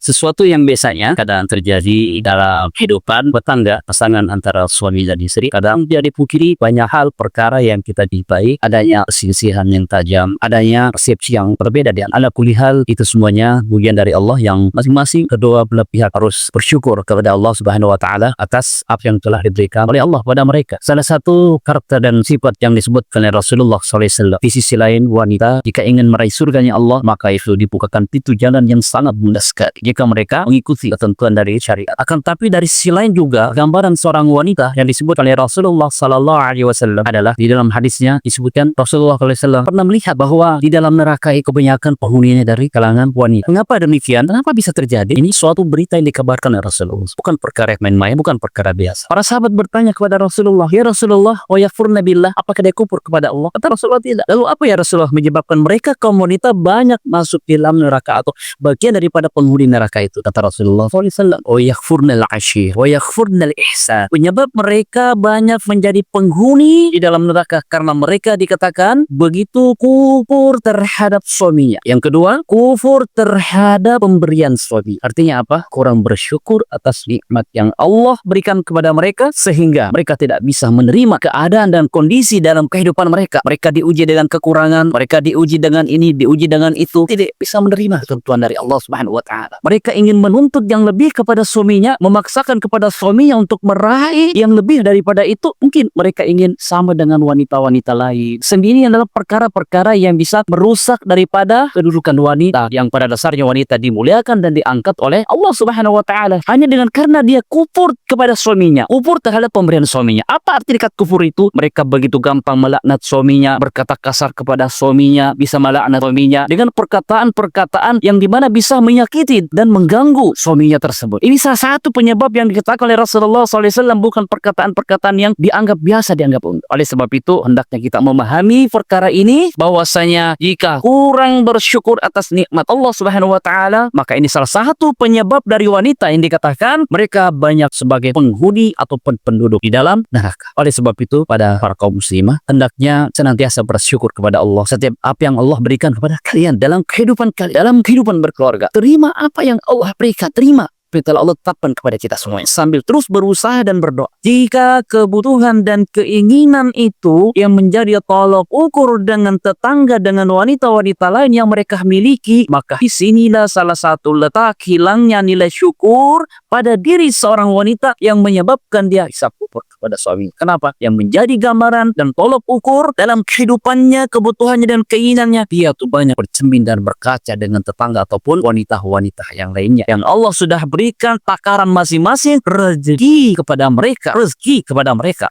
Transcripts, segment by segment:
sesuatu yang biasanya kadang terjadi dalam kehidupan bertangga pasangan antara suami dan istri. Kadang dia dipungkiri banyak hal perkara yang kita jumpai, adanya perselisihan yang tajam, adanya persepsi yang berbeda, dan ala kulli hal itu semuanya bagian dari Allah yang masing-masing kedua belah pihak harus bersyukur kepada Allah Subhanahu wa taala atas apa yang telah diberikan oleh Allah pada mereka. Salah satu karakter dan sifat yang disebutkan oleh Rasulullah SAW, di sisi lain wanita jika ingin meraih surganya Allah, maka itu dibukakan pintu jalan yang sangat mudah sekali jika mereka mengikuti ketentuan dari syariat. Akan tapi dari sisi lain juga gambaran seorang wanita yang disebut oleh Rasulullah SAW adalah di dalam hadisnya disebutkan Rasulullah SAW pernah melihat bahwa di dalam neraka kebanyakan penghuninya dari kalangan wanita. Mengapa demikian? Kenapa bisa terjadi? Ini suatu berita yang dikabarkan oleh Rasulullah, bukan perkara yang main-main, bukan perkara biasa. Para sahabat bertanya kepada Rasulullah, ya Rasulullah, wa yakfurna billah, apakah dia kufur kepada Allah? Kata Rasulullah, tidak. Lalu apa ya Rasulullah menyebabkan mereka kaum wanita banyak masuk di dalam neraka atau bagian daripada penghuni neraka itu? Kata Rasulullah SAW, wa yakfurnal ashir, wa yakfurnal ihsan. Penyebab mereka banyak menjadi penghuni di dalam neraka karena mereka dikatakan begitu kufur terhadap suaminya. Yang kedua, kufur terhadap pemberian suami. Artinya apa? Kurang bersyukur atas nikmat yang Allah berikan kepada mereka sehingga mereka tidak bisa menerima keadaan dan kondisi dalam kehidupan mereka. Mereka diuji dengan kekurangan, mereka diuji dengan ini, diuji dengan itu, tidak bisa menerima ketentuan dari Allah Subhanahu wa taala. Mereka ingin menuntut yang lebih kepada suaminya, memaksakan kepada suaminya untuk meraih yang lebih daripada itu. Mungkin mereka ingin sama dengan wanita-wanita lain. Sendiri adalah perkara-perkara yang bisa merusak daripada kedudukan wanita, yang pada dasarnya wanita dimuliakan dan diangkat oleh Allah Subhanahu wa taala hanya dengan karena dia kufur kepada suaminya, kufur terhadap pemberian suaminya. Apa arti dekat kufur itu? Mereka begitu gampang melaknat suaminya, berkata kasar kepada suaminya, bisa melaknat suaminya dengan perkataan-perkataan yang dimana bisa menyakiti dan mengganggu suaminya tersebut. Ini salah satu penyebab yang dikatakan oleh Rasulullah SAW, bukan perkataan-perkataan yang dianggap biasa, dianggap unggul. Oleh sebab itu hendaknya kita memahami perkara ini, bahwasanya jika kurang bersyukur atas nikmat Allah Subhanahu wa taala, maka ini salah satu penyebab dari wanita yang dikatakan mereka banyak sebagai penghuni ataupun penduduk di dalam neraka. Oleh sebab itu pada para kaum muslimah hendaknya senantiasa bersyukur kepada Allah setiap apa yang Allah berikan kepada kalian dalam kehidupan kalian, dalam kehidupan berkeluarga. Terima apa yang Allah berikan, terima telah Allah tetapkan kepada kita semuanya, sambil terus berusaha dan berdoa. Jika kebutuhan dan keinginan itu yang menjadi tolok ukur dengan tetangga, dengan wanita-wanita lain yang mereka miliki, maka disinilah salah satu letak hilangnya nilai syukur pada diri seorang wanita yang menyebabkan dia hisab kufur kepada suami. Kenapa? Yang menjadi gambaran dan tolok ukur dalam kehidupannya, kebutuhannya dan keinginannya, dia tuh banyak bercermin dan berkaca dengan tetangga ataupun wanita-wanita yang lainnya yang Allah sudah berikan takaran masing-masing rezeki kepada mereka,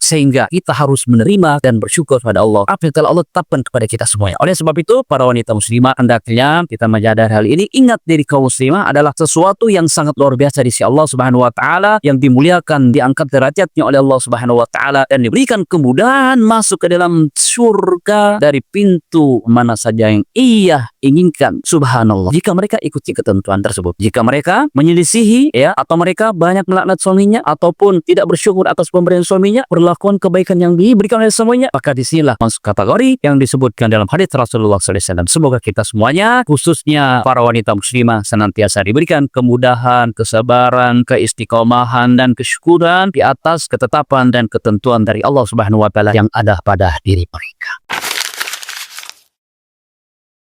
sehingga kita harus menerima dan bersyukur pada Allah apa yang telah Allah tetapkan kepada kita semuanya. Oleh sebab itu para wanita muslimah hendaknya kita menyadari hal ini. Ingat, diri kaum muslimah adalah sesuatu yang sangat luar biasa di sisi Allah Subhanahu wa taala, yang dimuliakan, diangkat derajatnya oleh Allah Subhanahu wa taala dan diberikan kemudahan masuk ke dalam surga dari pintu mana saja yang ia inginkan. Subhanallah, jika mereka ikuti ketentuan tersebut. Jika mereka menyelisihi atau mereka banyak melaknat suaminya ataupun tidak bersyukur atas pemberian suaminya, perlakuan kebaikan yang diberikan oleh semuanya, maka disinilah masuk kategori yang disebutkan dalam hadits Rasulullah SAW. Semoga kita semuanya, khususnya para wanita muslimah, senantiasa diberikan kemudahan, kesabaran, keistiqomahan dan kesyukuran di atas ketetapan dan ketentuan dari Allah Subhanahu wa taala yang ada pada diri mereka.